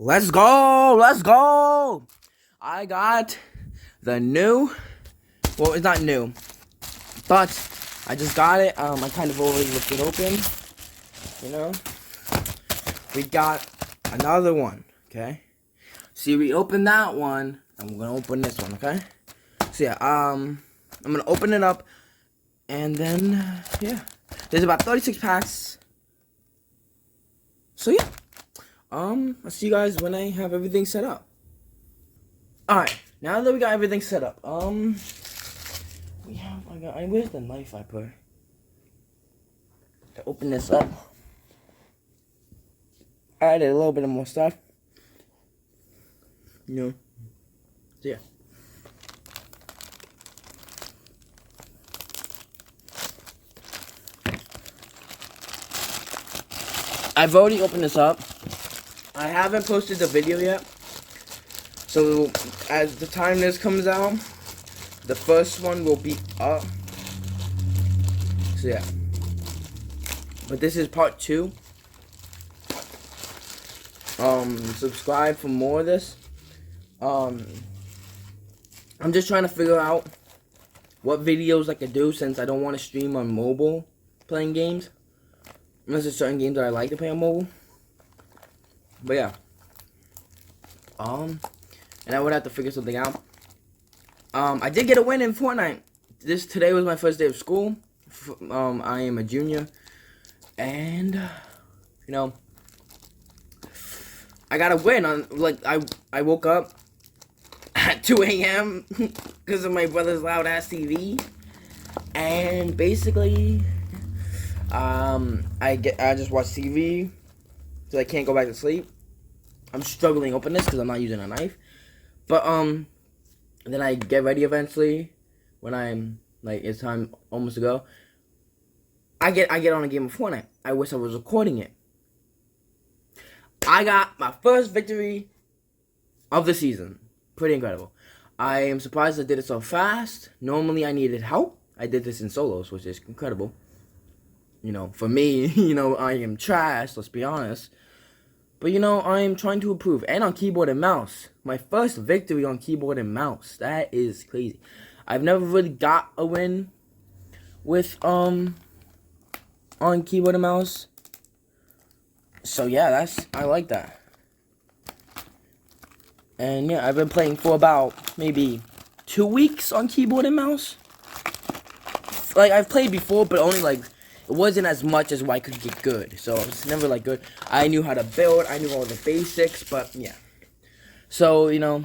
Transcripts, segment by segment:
Let's go! Let's go! I got the new, well, it's not new, but I just got it. I kind of already ripped it open, you know. We got another one, okay? See, we opened that one. I'm gonna open this one, okay? So yeah, I'm gonna open it up, and then yeah, there's about 36 packs. So yeah, I'll see you guys when I have everything set up. Alright, now that we got everything set up, where's the knife I put? To open this up. I added a little bit of more stuff. You know. So yeah. I've already opened this up. I haven't posted the video yet. So, as the time this comes out, the first one will be up. So, yeah. But this is part 2. Subscribe for more of this. I'm just trying to figure out what videos I could do since I don't want to stream on mobile playing games. Unless there's certain games that I like to play on mobile. But yeah. And I would have to figure something out. I did get a win in Fortnite. Today was my first day of school. I am a junior. And, you know, I got a win on, like, I woke up at 2 a.m. because of my brother's loud ass TV. And basically, I just watch TV, so I can't go back to sleep. I'm struggling to open this because I'm not using a knife. But, then I get ready eventually, when I'm, like, it's time almost to go. I get on a game of Fortnite. I wish I was recording it. I got my first victory of the season. Pretty incredible. I am surprised I did it so fast. Normally I needed help. I did this in solos, which is incredible. You know, for me, you know, I am trash, let's be honest. But, you know, I am trying to improve. And on keyboard and mouse. My first victory on keyboard and mouse. That is crazy. I've never really got a win with, on keyboard and mouse. So, yeah, I like that. And, yeah, I've been playing for about maybe 2 weeks on keyboard and mouse. Like, I've played before, but only, like, it wasn't as much as I could get good. So, it's never, like, good. I knew how to build. I knew all the basics. But, yeah. So, you know,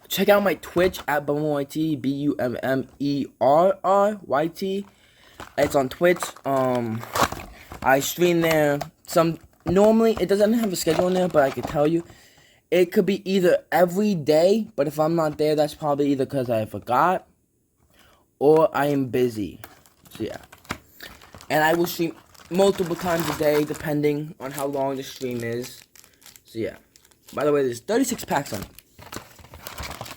check out my Twitch at BummerYT. BUMMERRYT. It's on Twitch. I stream there. Normally, it doesn't have a schedule in there, but I can tell you. It could be either every day, but if I'm not there, that's probably either because I forgot or I am busy. So, yeah. And I will stream multiple times a day, depending on how long the stream is. So, yeah. By the way, there's 36 packs on it.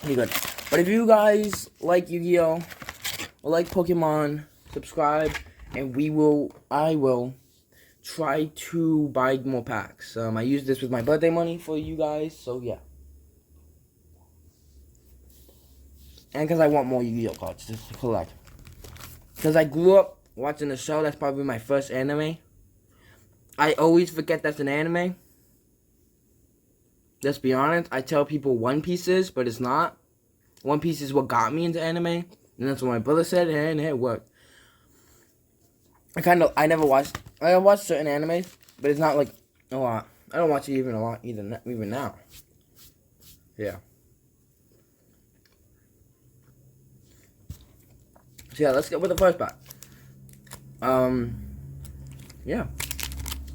Pretty good. But if you guys like Yu-Gi-Oh! Or like Pokemon, subscribe, and I will try to buy more packs. I used this with my birthday money for you guys, so yeah. And because I want more Yu-Gi-Oh! Cards to collect. Because I grew up watching the show. That's probably my first anime. I always forget that's an anime. Let's be honest. I tell people One Piece is, but it's not. One Piece is what got me into anime. And that's what my brother said, and it worked. I watched certain animes, but it's not like a lot. I don't watch it even a lot even now. Yeah. So yeah, let's get with the first pack. Yeah.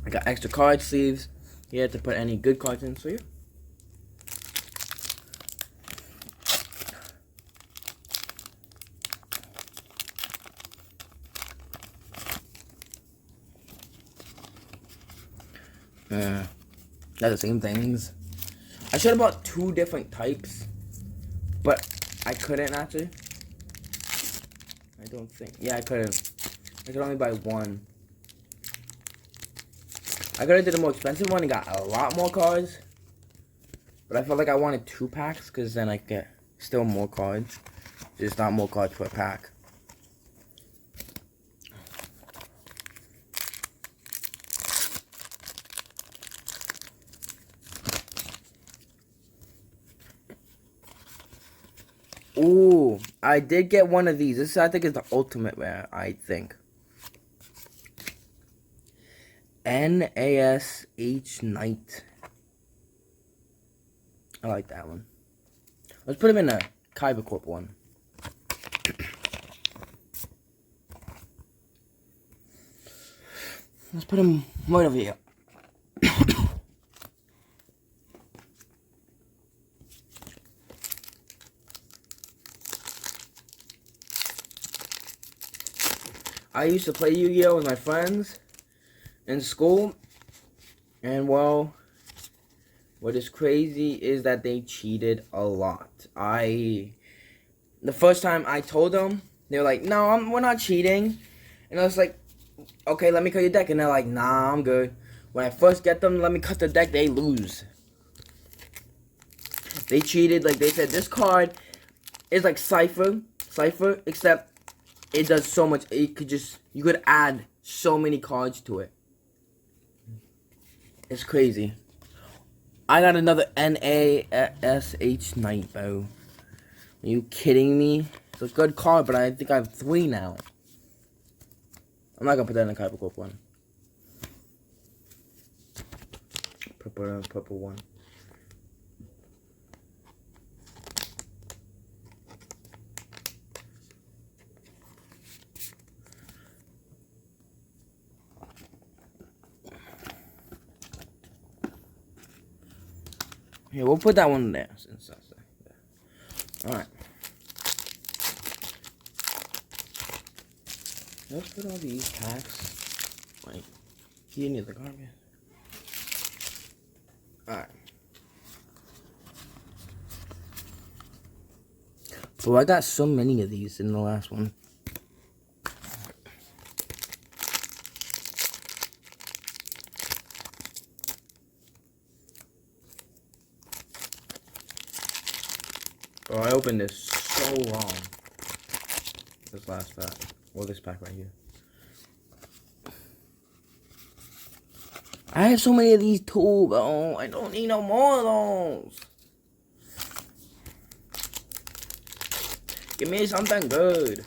I got extra card sleeves here to put any good cards in, so yeah. They're the same things. I should have bought 2 different types, but I couldn't actually. I don't think. Yeah, I couldn't. I could only buy 1. I could have did a more expensive one and got a lot more cards. But I felt like I wanted 2 packs because then I get still more cards. Just not more cards per pack. Ooh, I did get one of these. This, I think, is the ultimate rare, I think. NASH Knight. I like that one. Let's put him in a Kyber Corp one. Let's put him right over here. I used to play Yu-Gi-Oh with my friends in school, and well, what is crazy is that they cheated a lot. The first time I told them, they were like, "No, we're not cheating," and I was like, "Okay, let me cut your deck," and they're like, "Nah, I'm good." When I first get them, let me cut the deck, they lose. They cheated. Like, they said this card is like Cypher, except it does so much. You could add so many cards to it. It's crazy. I got another NASH Knight, bro. Are you kidding me? It's a good card, but I think I have 3 now. I'm not gonna put that in the Kyber Corp one. Purple one. Here, we'll put that one there since that's there. Alright. Let's put all these packs like here near the garbage. Alright. Oh, I got so many of these in the last one. Oh, I opened this so wrong. This last pack. Or this pack right here. I have so many of these too, bro. I don't need no more of those. Give me something good.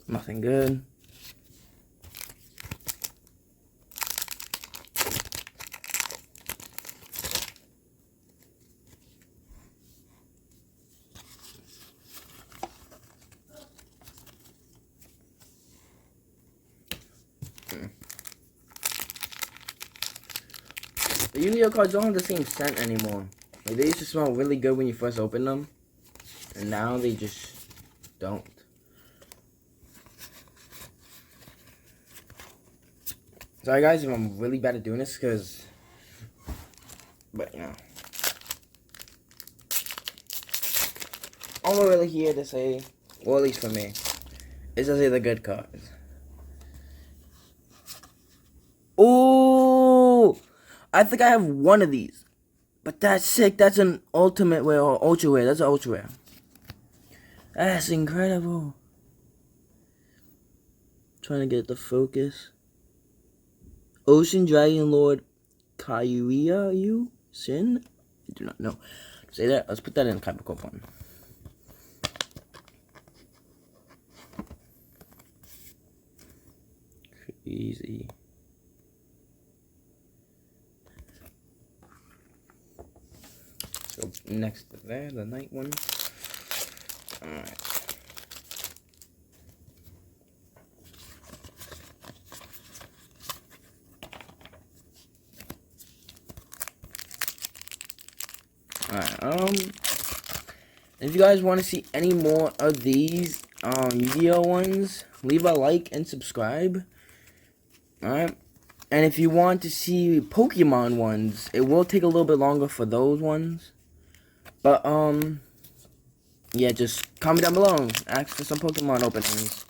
Nothing good. The Yu-Gi-Oh cards don't have the same scent anymore. Like, they used to smell really good when you first opened them, and now they just don't. Sorry guys if I'm really bad at doing this, but you know. All we're really here to say, or at least for me, is to say the good cards. Ooh! I think I have one of these. But that's sick. That's an ultimate rare or ultra rare. That's an ultra rare. That's incredible. Trying to get the focus. Ocean Dragon Lord Kyuya Sin? I do not know. Say that. Let's put that in the Kyber Corp one. Crazy. So next to there, the night one. Alright. Alright, if you guys want to see any more of these Yu-Gi-Oh ones, leave a like and subscribe. Alright. And if you want to see Pokemon ones, it will take a little bit longer for those ones. But, yeah, just comment down below. Ask for some Pokemon openings.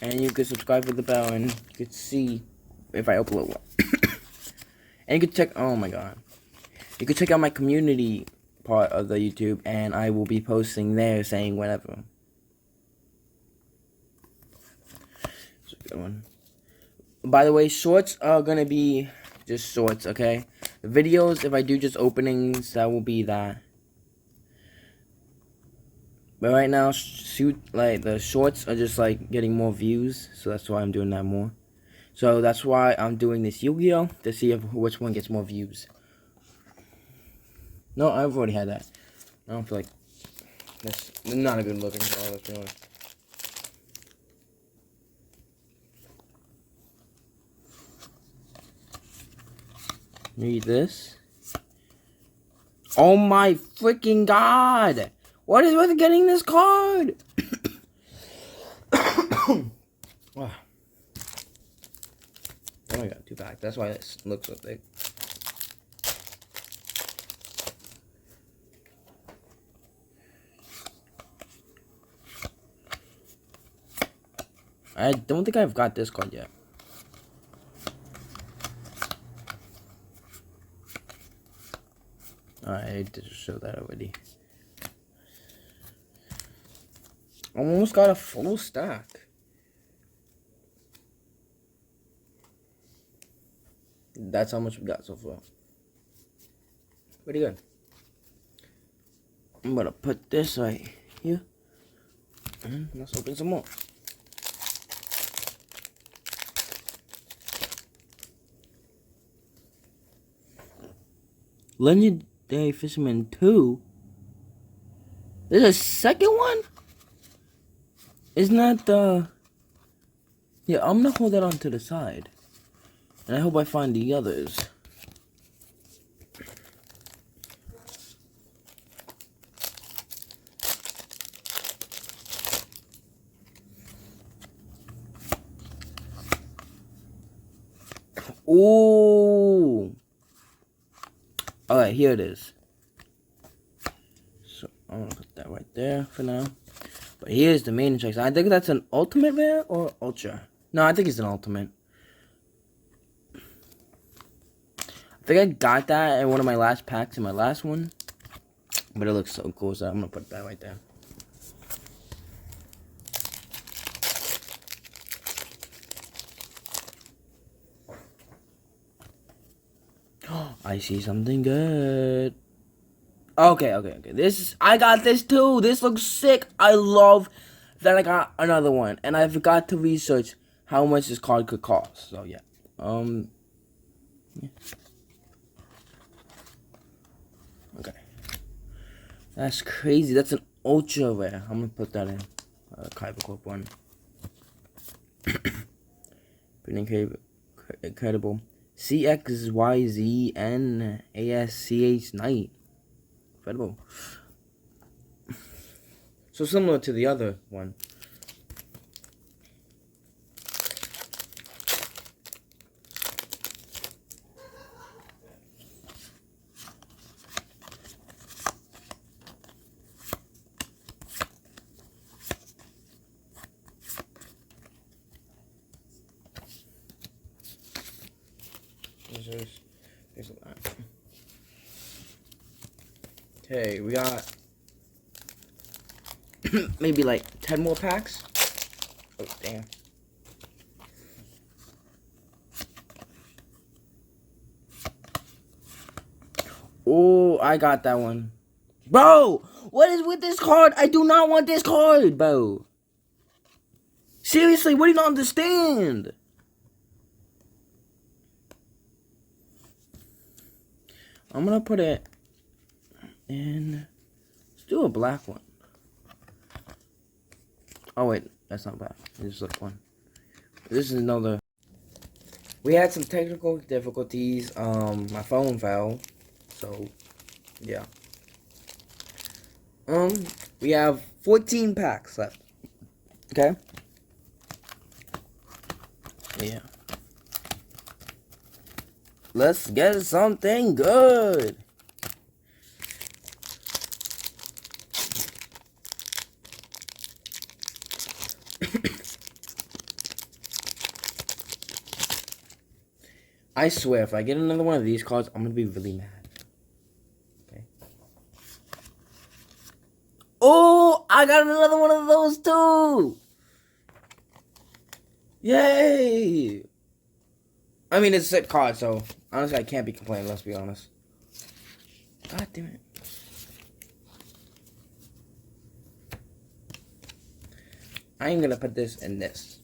And you can subscribe with the bell and you can see if I upload one. And you can check. Oh my god, you can check out my community part of the YouTube, and I will be posting there saying whatever. It's a good one. By the way, shorts are gonna be just shorts, okay? The videos, if I do just openings, that will be that. But right now, the shorts are just like getting more views, so that's why I'm doing that more. So that's why I'm doing this Yu-Gi-Oh to see which one gets more views. No, I've already had that. I don't feel like that's not a good looking card. Let's be honest. Read this. Oh my freaking god! What is with getting this card? Oh. I only got 2 packs. That's why it looks so thick. I don't think I've got this card yet. I did show that already. Almost got a full stack. That's how much we got so far. Pretty good. I'm gonna put this right here. Let's open some more. Legendary Fisherman 2? There's a second one? Isn't that the... Yeah, I'm gonna hold that on to the side. And I hope I find the others. Ooh. Alright, here it is. So, I'm gonna put that right there for now. But here's the main attraction. I think that's an ultimate rare or ultra. No, I think it's an ultimate. I think I got that in one of my last packs in my last one. But it looks so cool, so I'm gonna put that right there. I see something good. Okay. I got this too. This looks sick. I love that I got another one. And I forgot to research how much this card could cost. So yeah. Yeah. Okay. That's crazy. That's an ultra rare. I'm gonna put that in. Kyber Corp one. Pretty incredible. CXYZNASCH Knight. Incredible. So similar to the other one. Okay, we got maybe like 10 more packs. Oh, damn. Oh, I got that one. Bro, what is with this card? I do not want this card, bro. Seriously, what do you not understand? I'm gonna put it in. Let's do a black one. Oh wait, that's not black. It's just one. This is another. We had some technical difficulties. My phone fell, so yeah. We have 14 packs left. Okay. Yeah. Let's get something good. I swear, if I get another one of these cards, I'm gonna be really mad. Okay. Oh, I got another one of those too! Yay! I mean, it's a set card, so honestly, I can't be complaining, let's be honest. God damn it. I'm gonna put this in this.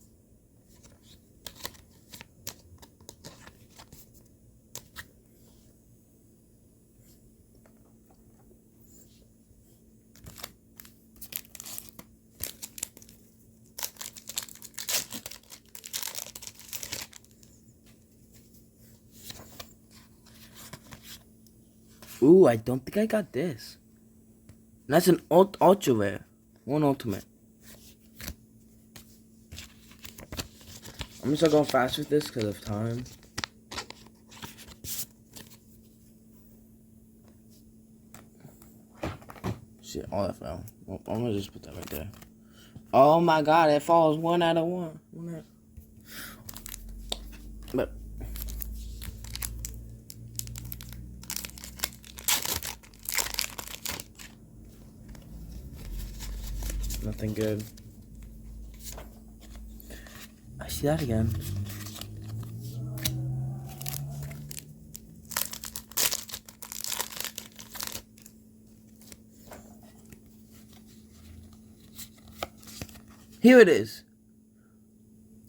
Ooh, I don't think I got this. That's an ultra rare. One ultimate. I'm gonna start going fast with this because of time. Shit, all that fell. Well, I'm gonna just put that right there. Oh my god, it falls 1 out of 1. But nothing good. I see that again. Here it is.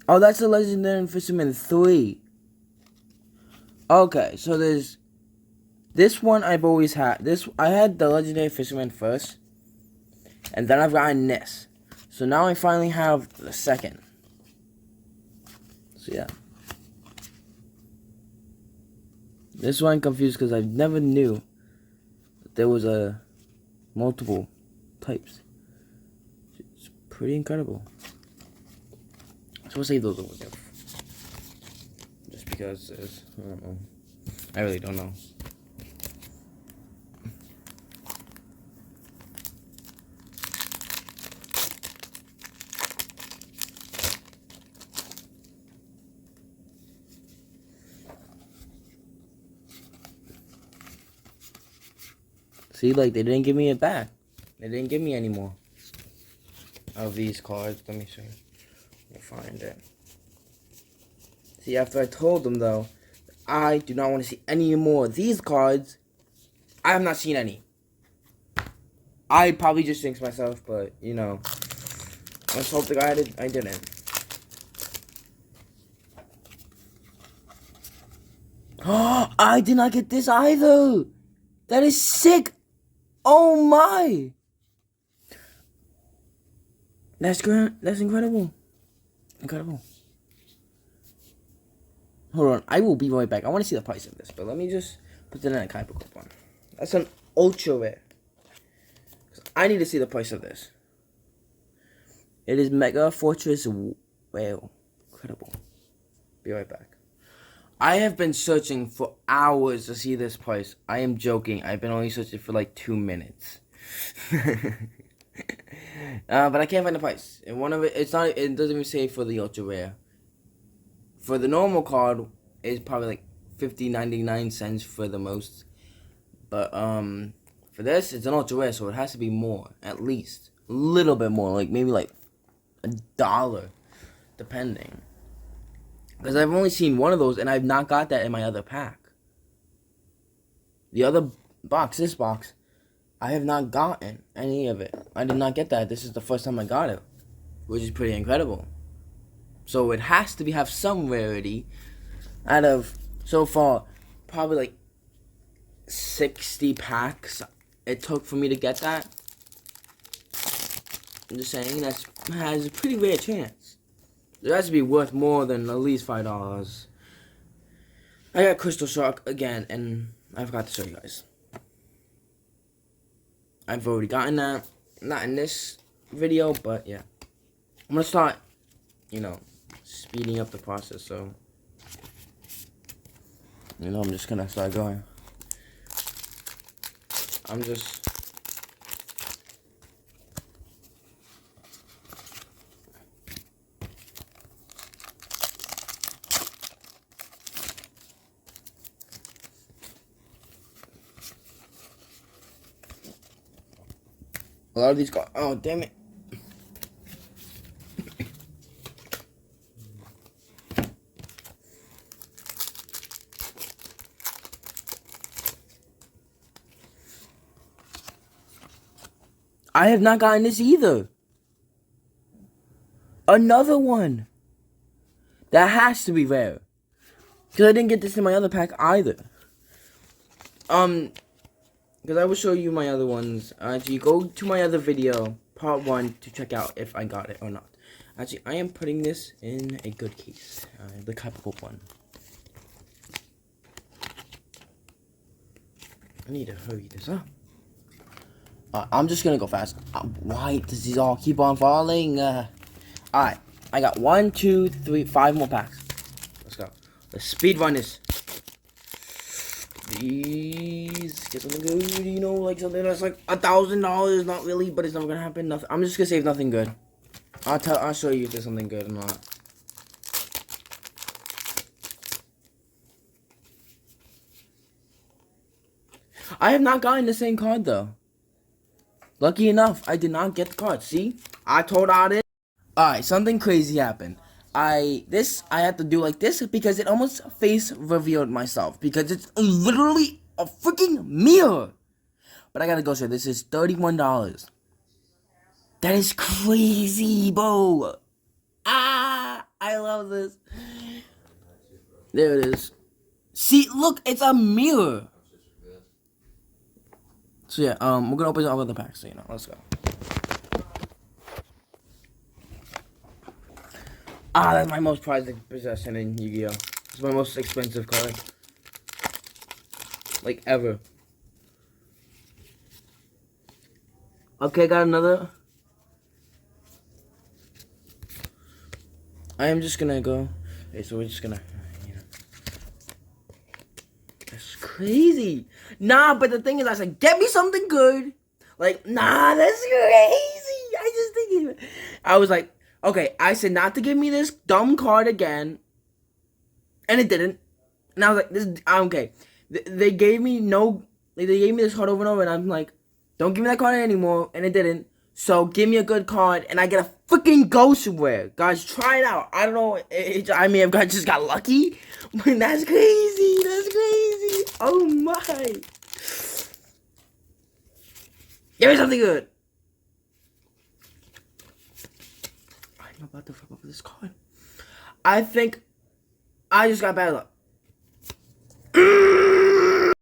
Oh, that's the Legendary Fisherman 3. Okay, so there's this one I've always had. I had the Legendary Fisherman first, and then I've gotten this. So now I finally have the second. So yeah. This one I'm confused because I never knew that there was a multiple types. It's pretty incredible. So we'll save those over there. Just because I don't know. I really don't know. See, like, they didn't give me it back. They didn't give me any more of these cards. Let me see. Let me find it. See, after I told them, though, I do not want to see any more of these cards, I have not seen any. I probably just jinxed myself, but, you know, let's hope the guy I didn't. Oh, I did not get this either. That is sick. Oh my. That's incredible. Incredible. Hold on, I will be right back. I want to see the price of this, but let me just put that in a Kaiba coupon. That's an ultra rare. I need to see the price of this. It is Mega Fortress Whale. Incredible. Be right back. I have been searching for hours to see this price. I am joking. I've been only searching for like 2 minutes. But I can't find the price. And one of it, it doesn't even say for the ultra rare. For the normal card, it's probably like 99 cents for the most. But for this, it's an ultra rare, so it has to be more, at least a little bit more, like maybe like $1, depending. Because I've only seen one of those, and I've not got that in my other pack. The other box, this box, I have not gotten any of it. I did not get that. This is the first time I got it, which is pretty incredible. So it has to have some rarity. Out of, so far, probably like 60 packs it took for me to get that. I'm just saying, that has a pretty rare chance. It has to be worth more than at least $5. I got Crystal Shark again, and I forgot to show you guys. I've already gotten that. Not in this video, but yeah. I'm gonna start, you know, speeding up the process, so. You know, I'm just gonna start going. I'm just. A lot of these cards. Oh, damn it. I have not gotten this either. Another one. That has to be rare. Because I didn't get this in my other pack either. Because I will show you my other ones. Actually, go to my other video, part 1, to check out if I got it or not. Actually, I am putting this in a good case. The Capital one. I need to hurry this up. I'm just gonna go fast. Why does these all keep on falling? Alright, I got 1, 2, 3, 5 more packs. Let's go. Let's speed run this. Please get something good, you know, like something that's like $1,000. Not really, but it's not gonna happen. Nothing. I'm just gonna save nothing good. I'll show you if there's something good or not. I have not gotten the same card though. Lucky enough, I did not get the card. See, I told out it. Alright, something crazy happened. I had to do like this because it almost face revealed myself because it's literally a freaking mirror. But I gotta go straight. This is $31. That is crazy, bro. I love this. There it is. See, look, it's a mirror. So yeah, we're gonna open all of the packs. So you know, let's go. That's my most prized possession in Yu-Gi-Oh! It's my most expensive card. Like, ever. Okay, got another. I am just gonna go. Okay, so we're just gonna, you know. That's crazy. Nah, but the thing is, I said, get me something good. Like, nah, that's crazy. I just think I was like, okay, I said not to give me this dumb card again. And it didn't. And I was like, this, okay. They gave me they gave me this card over and over, and I'm like, don't give me that card anymore. And it didn't. So give me a good card, and I get a freaking Ghost Rare. Guys, try it out. I don't know. I may have just got lucky, but that's crazy. That's crazy. Oh my. Give me something good. I'm about to flip over this card. I think I just got bad luck.